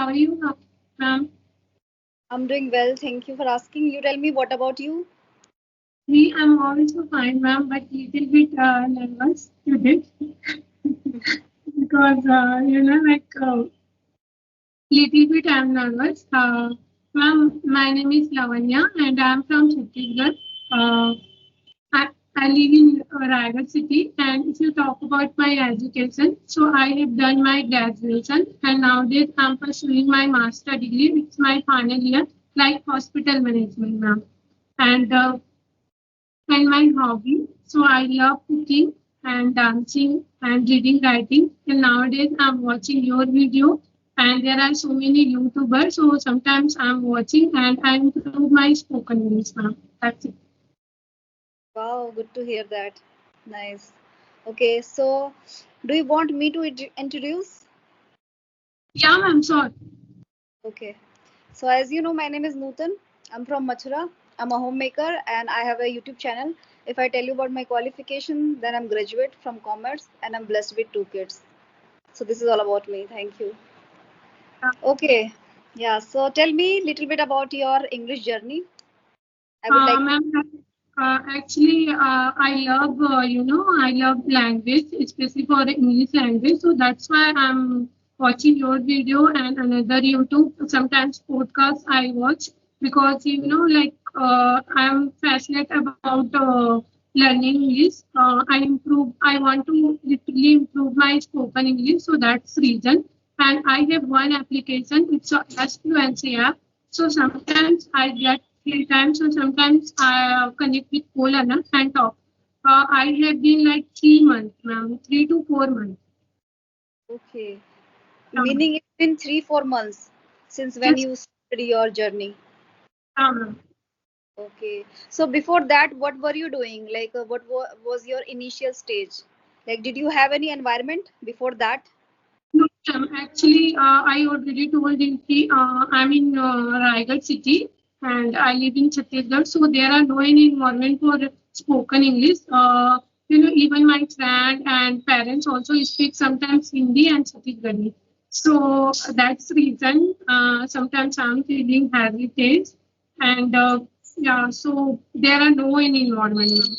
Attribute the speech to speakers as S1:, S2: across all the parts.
S1: How are you, ma'am?
S2: I'm doing well. Thank you for asking. You tell me, what about you?
S1: Me, I'm also fine, ma'am, but little bit nervous today because little bit I'm nervous. Ma'am, my name is Lavanya, and I'm from Chhattisgarh. Uh, I, I live in Raigad city, and if you talk about my education, so I have done my graduation, and nowadays I'm pursuing my master degree. It's my final year, like hospital management, ma'am. And my hobby. So I love cooking and dancing and reading, writing. And nowadays I'm watching your video, and there are so many YouTubers. So sometimes I'm watching and I improve my spoken English, ma'am. That's it.
S2: Wow, good to hear that. Nice. Okay, so do you want me to introduce?
S1: Yeah, ma'am. Sure.
S2: Okay. So as you know, my name is Nootan. I'm from Mathura. I'm a homemaker and I have a YouTube channel. If I tell you about my qualification, then I'm graduate from commerce and I'm blessed with two kids. So this is all about me. Thank you. Okay. Yeah. So tell me a little bit about your English journey. I would like to.
S1: Ma'am, actually, I love, I love language, especially for the English language. So that's why I'm watching your video and another YouTube. Sometimes podcasts I watch because, I'm passionate about learning English. I want to literally improve my spoken English. So that's reason. And I have one application. It's a Fluency app. So sometimes I get free time. So sometimes I connect with co-learners and talk. I have been like 3 months, ma'am, 3 to 4 months.
S2: Okay.
S1: Um,
S2: Meaning it's been 3, 4 months since when
S1: yes,
S2: you started your journey.
S1: ma'am.
S2: Okay. So before that, what were you doing? Like, was your initial stage? Like, did you have any environment before that?
S1: No, ma'am. Actually, I already told you कि, I'm in Raigad city and I live in Chhattisgarh. So there are no any environment for spoken English. Even my friend and parents also speak sometimes Hindi and Chhattisgarhi. So that's the reason sometimes I'm feeling hesitate and yeah, so there are no any environment now.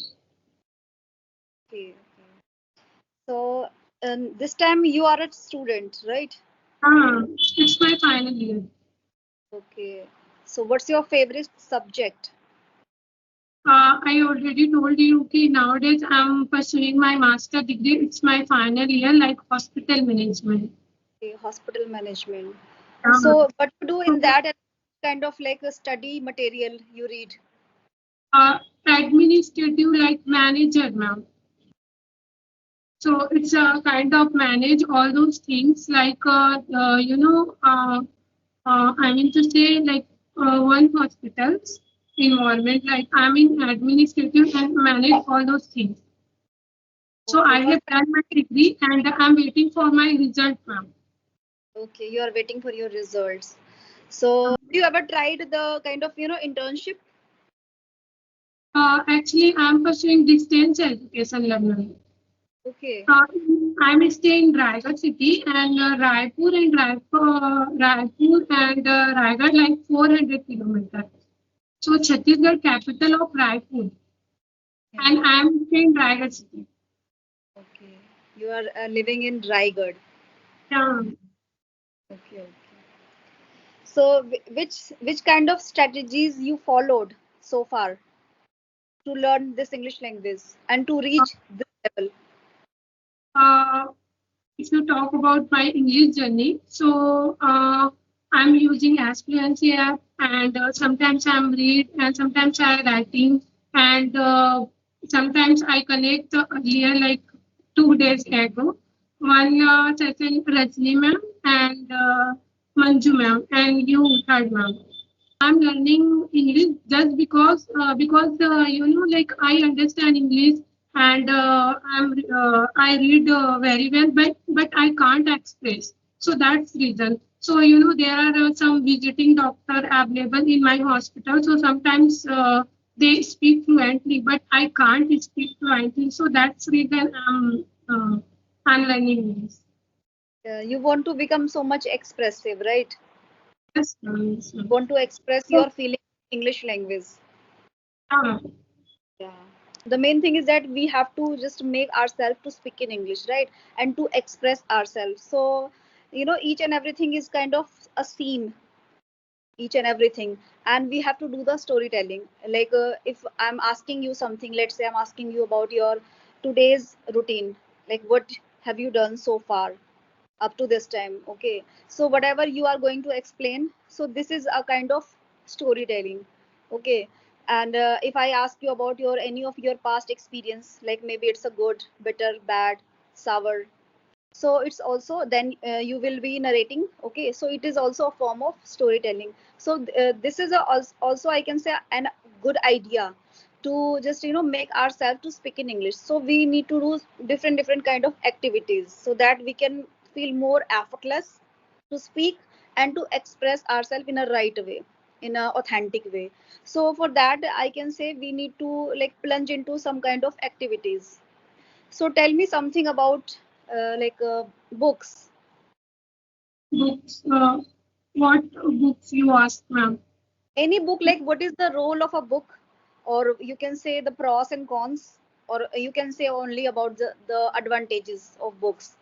S2: Okay. Okay. So this time you are a student, right?
S1: It's my final year.
S2: Okay. So what's your favorite subject?
S1: I already told you okay, nowadays I'm pursuing my master degree. It's my final year, like hospital management.
S2: Okay, hospital management.
S1: Uh,
S2: So what you do in
S1: so,
S2: that, and kind of like a study material you read?
S1: administrative like manager now. So it's a kind of manage all those things like I mean to say like one hospital's environment. Like I'm in administrative and manage all those things. So
S2: Okay,
S1: I have done my degree and I'm waiting for my result now.
S2: okay, you are waiting for your results. So, have you ever tried the kind of internship?
S1: Actually, I'm pursuing distance education learning.
S2: Okay,
S1: Uh, I'm staying in Raigad city and Raipur and Raigad like 400 kilometers. So Chhattisgarh capital of Raipur
S2: yeah,
S1: and I'm staying in Raigad city.
S2: okay. You are living in Raigad.
S1: Yeah.
S2: Okay, okay. So, which kind of strategies you followed so far to learn this English language and to reach this level?
S1: Uh, if you talk about my English journey, so I'm using Aspluency app, and sometimes I'm read, and sometimes I writing, and sometimes I connect earlier, like 2 days ago. One session Rajni ma'am and Manju ma'am, and you third ma'am. I'm learning English just because like I understand English and I read very well, but I can't express. So that's reason. So there are some visiting doctor available in my hospital. So sometimes they speak fluently, but I can't speak fluently. So that's reason I'm learning English.
S2: You want to become so much expressive, right?
S1: Yes, ma'am. Yes, ma'am.
S2: Want to express
S1: So,
S2: your feeling in English language.
S1: yeah, ma'am.
S2: Yeah. The main thing is that we have to just make ourselves to speak in English, right? And to express ourselves. So, each and everything is kind of a scene, each and everything. And we have to do the storytelling. Like if I'm asking you something, let's say I'm asking you about your today's routine, like what have you done so far up to this time, okay? So whatever you are going to explain, so this is a kind of storytelling, okay? And if I ask you about your any of your past experience, like maybe it's a good, bitter, bad, sour, so it's also then you will be narrating, okay? So it is also a form of storytelling. So this is also I can say an good idea to just make ourselves to speak in English. So we need to do different kind of activities so that we can feel more effortless to speak and to express ourselves in a right way, in a authentic way. So for that I can say we need to like plunge into some kind of activities. So tell me something about books.
S1: Books. What books you ask, ma'am?
S2: Any book, like what is the role of a book, or you can say the pros and cons, or you can say only about the advantages of books.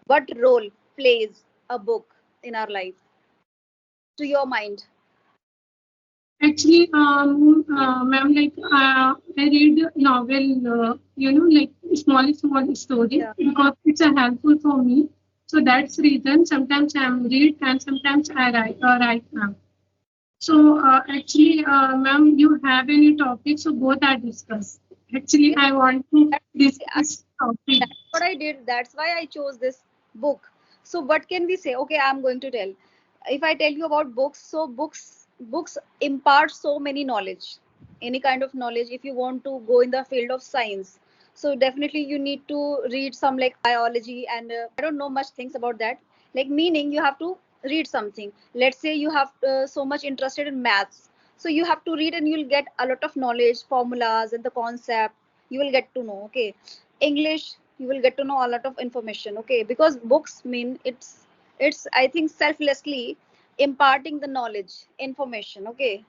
S2: What role plays a book in our life, to your mind?
S1: Actually, ma'am, like I read novel, like small story
S2: Yeah.
S1: because it's a helpful for me. So that's reason. Sometimes I am read and sometimes I write, ma'am. So actually, ma'am, you have any topic? So both are discussed. Actually,
S2: Yeah.
S1: I want to
S2: That's
S1: discuss topic.
S2: that's what I did. That's why I chose this book. So what can we say? Okay, I'm going to tell. If I tell you about books, so books impart so many knowledge, any kind of knowledge. If you want to go in the field of science, so definitely you need to read some like biology, and I don't know much things about that. Like meaning you have to read something. Let's say you have so much interested in maths, so you have to read and you'll get a lot of knowledge, formulas, and the concept you will get to know. Okay, English, you will get to know a lot of information, okay? Because books mean it's I think selflessly imparting the knowledge, information, okay?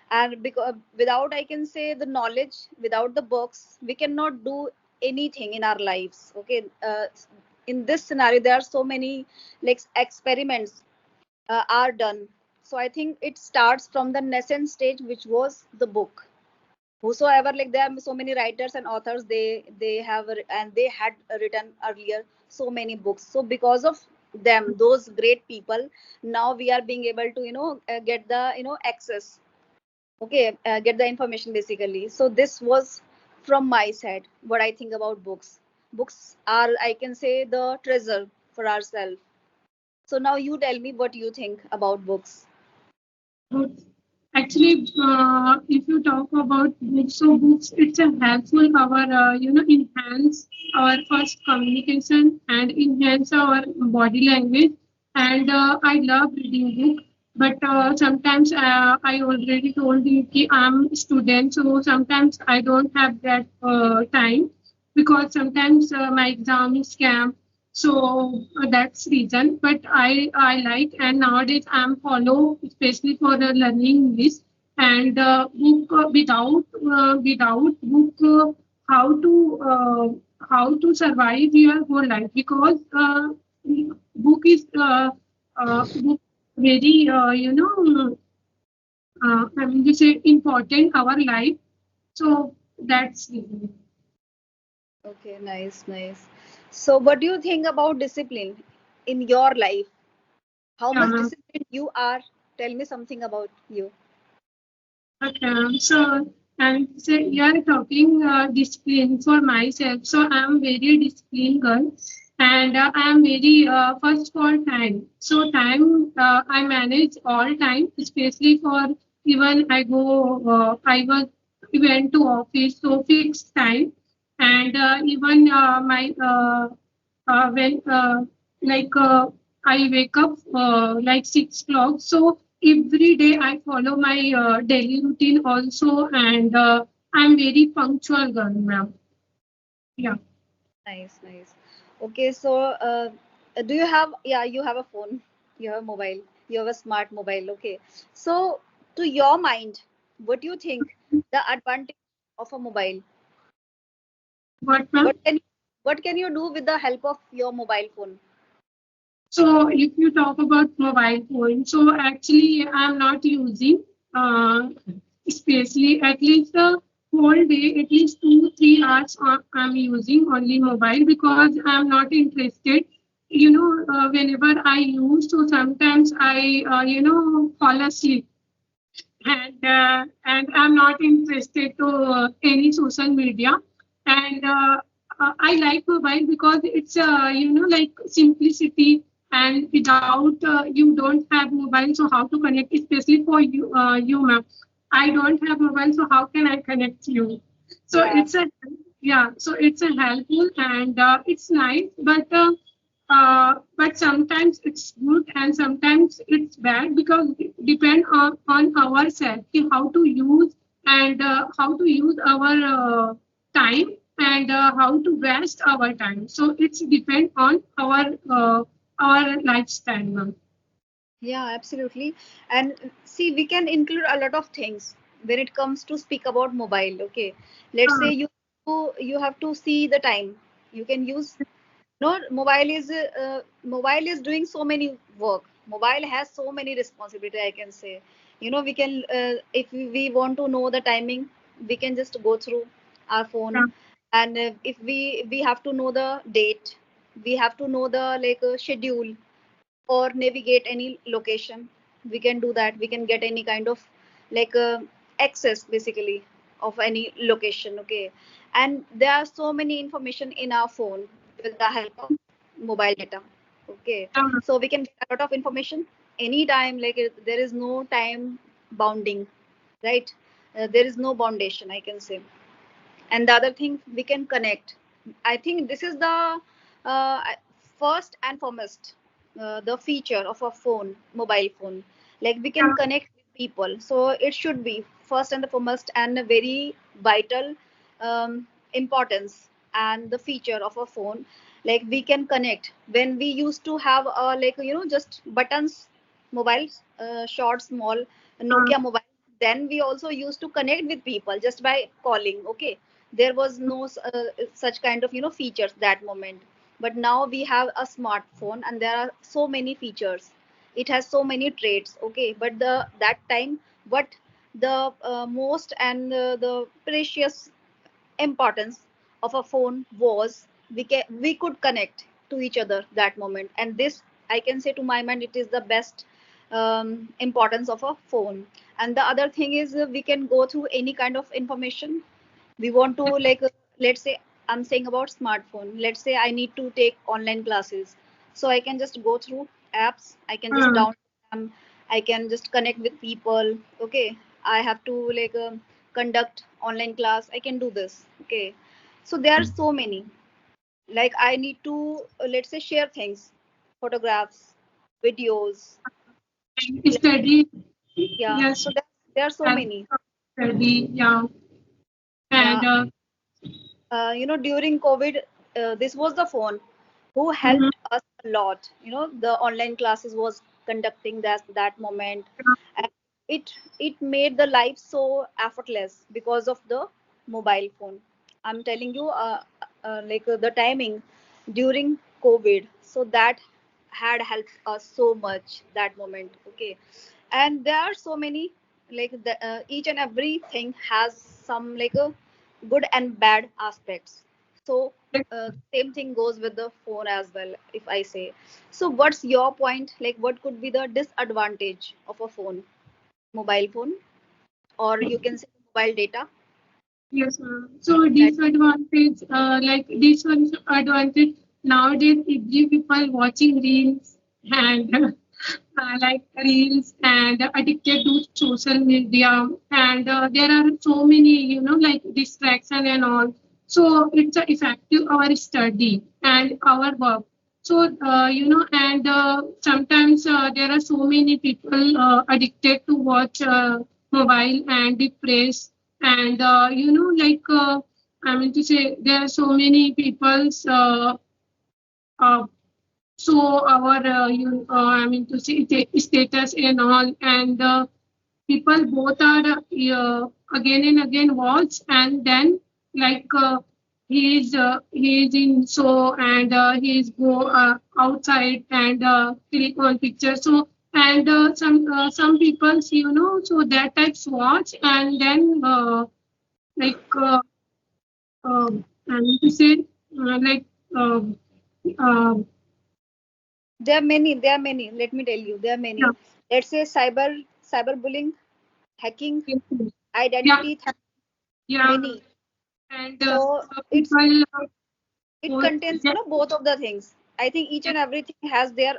S2: And because without I can say the knowledge, without the books, we cannot do anything in our lives, okay? In this scenario, there are so many like experiments are done. So I think it starts from the nascent stage, which was the book. Whosoever, like there are so many writers and authors, they have and they had written earlier so many books. So because of them, those great people, now we are being able to get the access, okay, get the information basically. So this was from my side what I think about books. Books are, I can say, the treasure for ourselves. So now you tell me what you think about books.
S1: Books. Actually, if you talk about books, so books, it's a helpful our enhance our first communication and enhance our body language. And I love reading book, but sometimes I already told you that I'm a student, so sometimes I don't have that time because sometimes my exam is camp, so that's reason. But I like, and nowadays I'm follow especially for the learning English and book without book how to survive your whole life because book is book very I mean to say important our life. So that's reason.
S2: Okay, nice, nice. So what do you think about discipline in your life? How much
S1: Yeah.
S2: disciplined you are? Tell me something about you.
S1: Okay, so so you are talking discipline for myself. So I am very disciplined girl, and I am very first for time. So time I manage all time, especially for even I go I went to office, so fixed time, and even my when like I wake up like 6 o'clock. So every day I follow my daily routine also, and I'm very punctual girl, ma'am. Yeah.
S2: Nice, nice. Okay, so do you have, yeah, you have a phone, you have a mobile. you have a smart mobile. Okay, so to your mind, what do you think the advantage of a mobile?
S1: What, ma'am?
S2: What can what can you do with the help of your mobile phone?
S1: So if you talk about mobile phone, so actually I'm not using, uh, especially at least the whole day, at least 2 3 hours I'm using only mobile because I'm not interested. Whenever I use, so sometimes I fall asleep, and I'm not interested to any social media. And I like mobile because it's like simplicity. And without you don't have mobile, so how to connect? Especially for you, ma'am. I don't have mobile, so how can I connect you? So
S2: Yeah,
S1: it's a yeah. So it's a helpful and it's nice, but sometimes it's good and sometimes it's bad because it depend on ourselves how to use and how to use our time and how to waste our time. So it's depend on our lifestyle, ma'am.
S2: yeah, absolutely. And see, we can include a lot of things when it comes to speak about mobile. Okay, let's say
S1: Uh,
S2: you have to see the time. You can use no mobile is doing so many work. Mobile has so many responsibility, I can say. We can if we want to know the timing, we can just go through our phone.
S1: yeah,
S2: And if we have to know the date, we have to know the like schedule or navigate any location, we can do that. We can get any kind of like access basically of any location. Okay, and there are so many information in our phone with the help of mobile data. Okay,
S1: yeah,
S2: so we can get a lot of information anytime. Like there is no time bounding, right? There is no boundation, I can say. And the other thing, we can connect. I think this is the uh, first and foremost the feature of a phone, mobile phone. Like we can
S1: yeah,
S2: connect with people, so it should be first and the foremost and a very vital importance and the feature of a phone. Like we can connect when we used to have like just buttons mobiles, short small
S1: uh,
S2: Nokia mobile. Then we also used to connect with people just by calling. Okay, there was no such kind of features that moment. But now we have a smartphone and there are so many features. It has so many traits. Okay, but the that time, what the most and the precious importance of a phone was we could connect to each other that moment. And this, I can say, to my mind, it is the best importance of a phone. And the other thing is we can go through any kind of information we want to, like let's say I'm saying about smartphone. Let's say I need to take online classes, so I can just go through apps. I can just
S1: uh,
S2: download them. I can just connect with people. Okay, I have to like conduct online class, I can do this. Okay, so there are so many. Like I need to let's say share things, photographs, videos.
S1: and study.
S2: Yeah,
S1: Yes,
S2: so there are so
S1: help
S2: many.
S1: study. Yeah, and
S2: Yeah, during COVID, this was the phone who
S1: mhm,
S2: helped us a lot. The online classes was conducting that moment, and it made the life so effortless because of the mobile phone. I'm telling you, like the timing during COVID, so that had helped us so much that moment. Okay, and there are so many, like each and everything has some like a good and bad aspects. So
S1: yeah.
S2: same thing goes with the phone as well, if I say. So what's your point? Like what could be the disadvantage of a phone, mobile phone, or you can say mobile data?
S1: Yes, ma'am. So disadvantage, like disadvantage nowadays, every people watching reels and like reels and addicted to social media, and there are so many, like distraction and all. So it's effective our study and our work. So and sometimes there are so many people addicted to watch mobile and depressed and like I mean to say there are so many people's uh, show our I mean to say status and all, and people both are again and again watch, and then like he is in show, and he is go outside and click on picture. So and some people so that types watch, and then like I mean to say like uh, uh,
S2: There are many. There are many. Let me tell you, there are many.
S1: yeah,
S2: Let's say cyberbullying, hacking,
S1: yeah,
S2: identity theft,
S1: yeah,
S2: many.
S1: and
S2: So it's
S1: people
S2: it
S1: post,
S2: contains
S1: yeah,
S2: both of the things. I think each
S1: yeah,
S2: and everything has their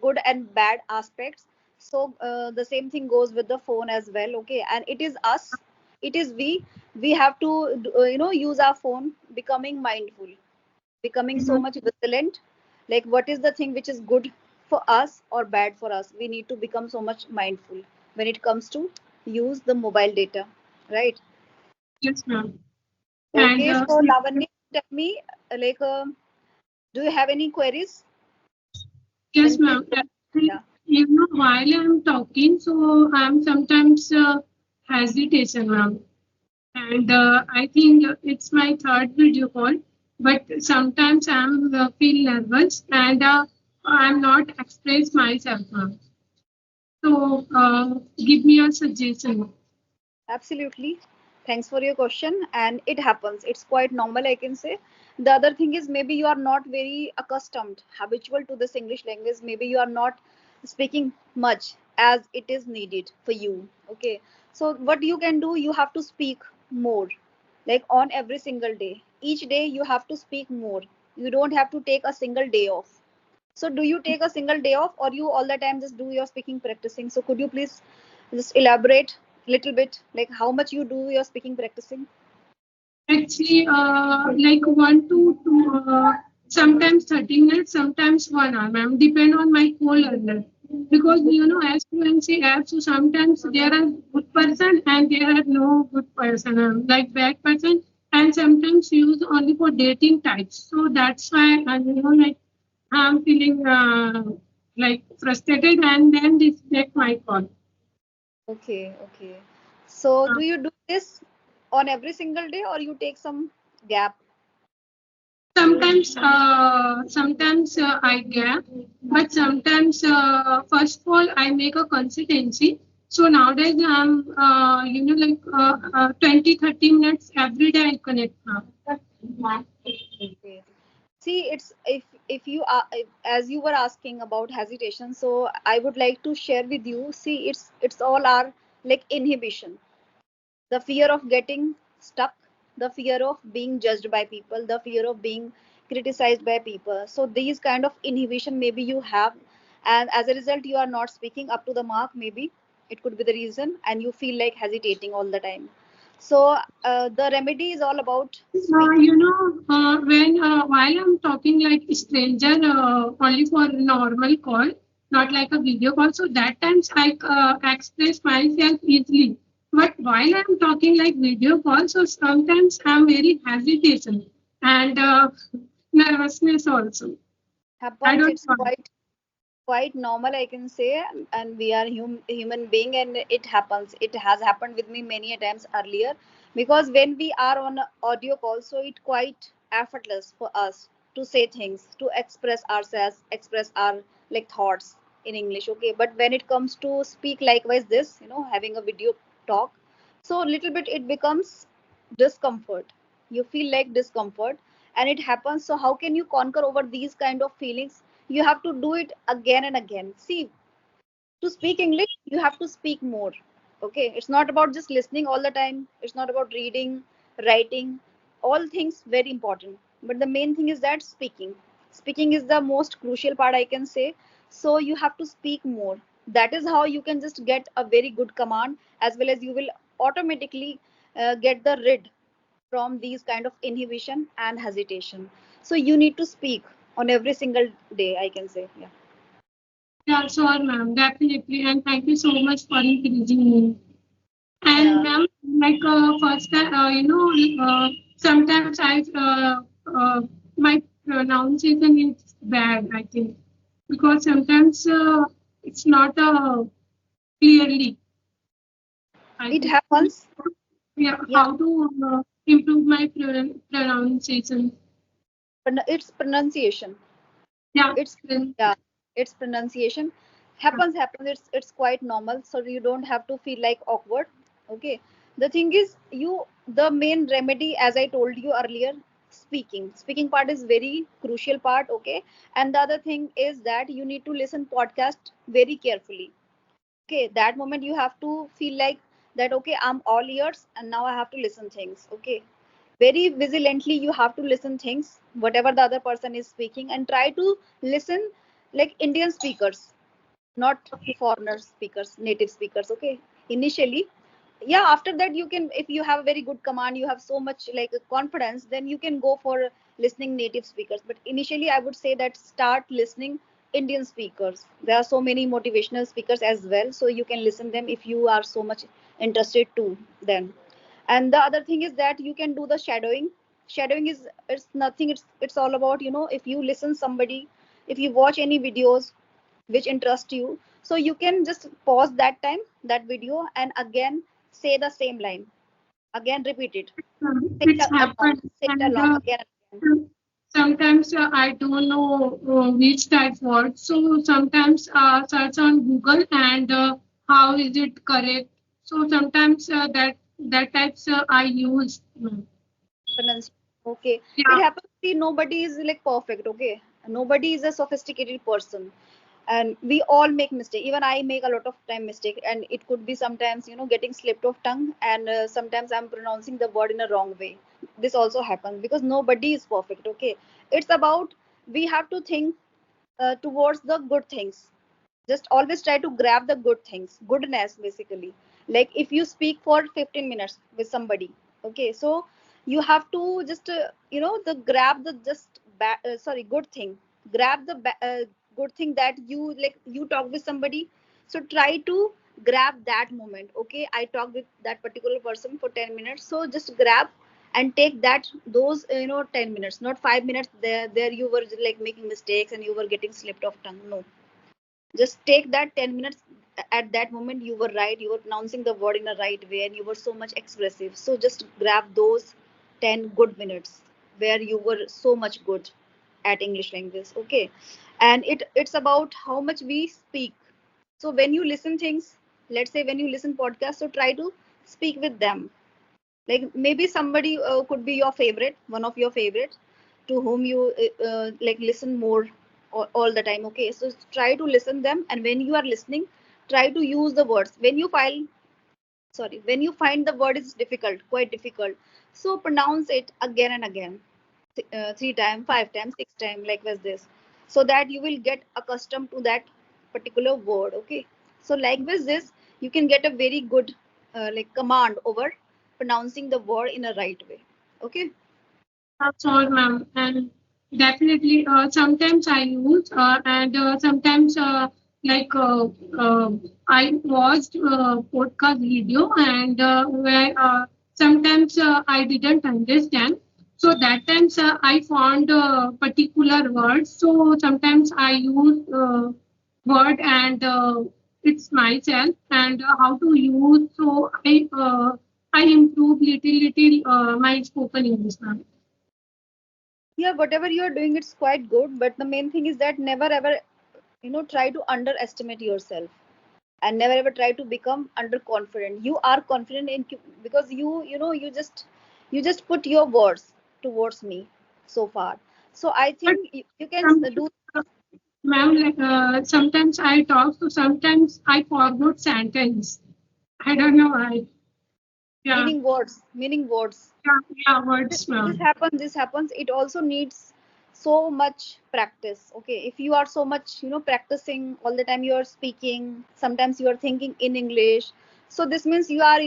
S2: good and bad aspects. So the same thing goes with the phone as well. Okay, and it is us. It is we have to use our phone, becoming mindful, becoming so
S1: mhm,
S2: much vigilant, like what is the thing which is good for us or bad for us. We need to become so much mindful when it comes to use the mobile data, right?
S1: yes, ma'am. And
S2: Okay, so Lavanya, tell me, like do you have any queries?
S1: yes,
S2: Then please
S1: ma'am.
S2: go.
S1: Actually,
S2: Yeah.
S1: while I'm talking, so I'm sometimes hesitation, ma'am. And I think it's my third video call, but sometimes I'm feel nervous, and I'm not express myself, ma'am. So give me a suggestion.
S2: Absolutely. Thanks for your question. And it happens. It's quite normal, I can say. The other thing is maybe you are not very accustomed, habitual to this English language. Maybe you are not speaking much as it is needed for you. Okay. So what you can do, you have to speak more, like on every single day. Each day you have to speak more. You don't have to take a single day off. So do you take a single day off, or you all the time just do your speaking practicing? So could you please just elaborate a little bit, like how much you do your speaking practicing?
S1: Actually, like 1 to 2, sometimes 30 minutes, sometimes 1 hour, ma'am, depend on my co-learner. Because, as fluency apps, so sometimes there are good person and there are no good person, like bad person, and sometimes used only for dating types. So that's why, like I'm feeling like frustrated, and then disconnect my call.
S2: Okay, okay. So
S1: Uh,
S2: do you do this on every single day, or you take some gap?
S1: Sometimes I gap, but sometimes first of all I make a consistency. So nowadays I'm 20-30 minutes every day I connect now.
S2: Okay. See, it's if you are as you were asking about hesitation, so I would like to share with you. See, it's all our like inhibition, the fear of getting stuck, the fear of being judged by people, the fear of being criticized by people. So these kind of inhibition maybe you have, and as a result you are not speaking up to the mark. Maybe it could be the reason, and you feel like hesitating all the time. So the remedy is all about speaking.
S1: When while I'm talking like stranger only for normal call, not like a video call. So that times I express myself easily. But while I'm talking like video call, so sometimes I'm very hesitation and nervousness also. I
S2: Happens.
S1: don't
S2: It's
S1: know.
S2: quite normal, I can say, and we are human being, and it happens. It has happened with me many a times earlier, because when we are on a audio call, so it quite effortless for us to say things, to express ourselves, express our like thoughts in English. Okay, but when it comes to speak likewise this, having a video talk, so little bit it becomes discomfort. You feel like discomfort, and it happens. So how can you conquer over these kind of feelings? You have to do it again and again. See, to speak English, you have to speak more. Okay, it's not about just listening all the time, it's not about reading, writing, all things very important, but the main thing is that speaking is the most crucial part, I can say. So you have to speak more. That is how you can just get a very good command, as well as you will automatically get the rid from these kind of inhibition and hesitation. So you need to speak on every single day, I can say. Yeah.
S1: Yeah, sure, ma'am, definitely, and thank you so much for encouraging me. And
S2: Yeah.
S1: ma'am, like first time, sometimes I my pronunciation is bad, I think, because sometimes it's not clearly. I
S2: It
S1: think.
S2: happens.
S1: Yeah,
S2: Yeah,
S1: how to improve my pronunciation?
S2: it's pronunciation.
S1: Yeah,
S2: It's
S1: then,
S2: yeah, it's pronunciation. Happens. It's quite normal. So you don't have to feel like awkward. Okay. The thing is, the main remedy, as I told you earlier, speaking. Speaking part is very crucial part. Okay. And the other thing is that you need to listen podcast very carefully. Okay, that moment you have to feel like that, okay, I'm all ears and now I have to listen things. Okay, very vigilantly you have to listen things whatever the other person is speaking, and try to listen like Indian speakers, not foreigner speakers, native speakers. Okay, initially. Yeah, after that you can, if you have a very good command, you have so much like confidence, then you can go for listening native speakers. But initially I would say that start listening Indian speakers. There are so many motivational speakers as well, so you can listen them if you are so much interested too then. And the other thing is that you can do the shadowing. Shadowing is, it's nothing, it's all about, if you listen somebody, if you watch any videos which interest you, so you can just pause that time, that video, and again say the same line, again repeat it, say
S1: it's
S2: it along,
S1: happened,
S2: say it
S1: and
S2: along again and again.
S1: sometimes I don't know which type word. So sometimes search on Google and how is it correct. So sometimes that types I use.
S2: Pronunciation. Okay, it
S1: Yeah,
S2: happens. See, nobody is like perfect. Okay, nobody is a sophisticated person, and we all make mistake. Even I make a lot of time mistake, and it could be sometimes, getting slipped of tongue, and sometimes I'm pronouncing the word in a wrong way. This also happens because nobody is perfect. Okay, it's about, we have to think towards the good things. Just always try to grab the good things, goodness basically. Like if you speak for 15 minutes with somebody, okay, so you have to just the grab the just sorry, good thing. Grab the good thing that you like, you talk with somebody. So try to grab that moment. Okay, I talked with that particular person for 10 minutes, so just grab and take that, those 10 minutes, not 5 minutes. There you were like making mistakes and you were getting slipped off tongue. No, just take that 10 minutes. At that moment you were right, you were pronouncing the word in a right way, and you were so much expressive. So just grab those 10 good minutes where you were so much good at English language. Okay, and it's about how much we speak. So when you listen things, let's say when you listen podcasts, so try to speak with them. Like maybe somebody could be your favorite, one of your favorites, to whom you like listen more all the time. Okay, so try to listen them, and when you are listening, try to use the words. When you file sorry, when you find the word is difficult, quite difficult, so pronounce it again and again, 3 times, 5 times, 6 times, like was this, so that you will get accustomed to that particular word. Okay, so like with this, you can get a very good like command over pronouncing the word in a right way. Okay.
S1: that's all, ma'am. And definitely, sometimes I use, and sometimes like I watched podcast video, and where sometimes I didn't understand. So that times I found particular words. So sometimes I use word and it's myself and how to use. So I improve little my spoken English, ma'am.
S2: Yeah, whatever you are doing, it's quite good, but the main thing is that never ever try to underestimate yourself, and never ever try to become underconfident. You are confident in, because you just put your words towards me so far. So I
S1: But
S2: think you can
S1: some,
S2: do
S1: ma'am, like sometimes I talk, so sometimes I forgot sentence. I don't know why. Yeah,
S2: meaning words.
S1: yeah, yeah, words,
S2: This
S1: ma'am.
S2: happens, it also needs so much practice. Okay, if you are so much practicing all the time, you are speaking, sometimes you are thinking in English, so this means you are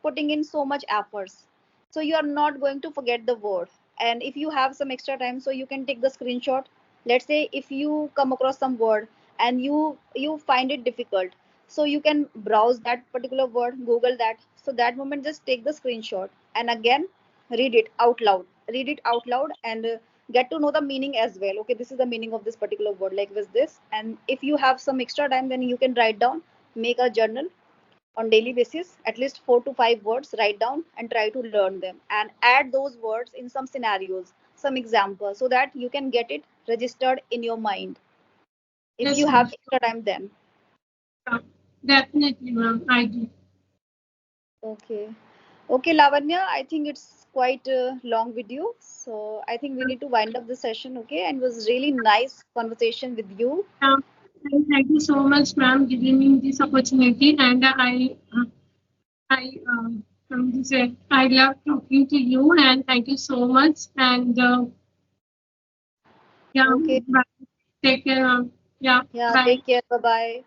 S2: putting in so much efforts, so you are not going to forget the word. And if you have some extra time, so you can take the screenshot. Let's say if you come across some word and you find it difficult, so you can browse that particular word, Google that, so that moment just take the screenshot and again read it out loud, and get to know the meaning as well. Okay, this is the meaning of this particular word, like with this. And if you have some extra time, then you can write down, make a journal on daily basis, at least 4 to 5 words, write down and try to learn them, and add those words in some scenarios, some examples, so that you can get it registered in your mind if you
S1: Yes,
S2: have
S1: ma'am.
S2: extra time then.
S1: Yeah, definitely, ma'am. I do.
S2: Okay. Okay, Lavanya, I think it's quite a long video. So I think we need to wind up the session, okay? And it was really nice conversation with you.
S1: And thank you so much, ma'am, giving me this opportunity. And I love talking to you. And thank you so much. And yeah,
S2: Okay.
S1: bye. Take care. Yeah,
S2: Yeah,
S1: bye.
S2: take care. Bye bye.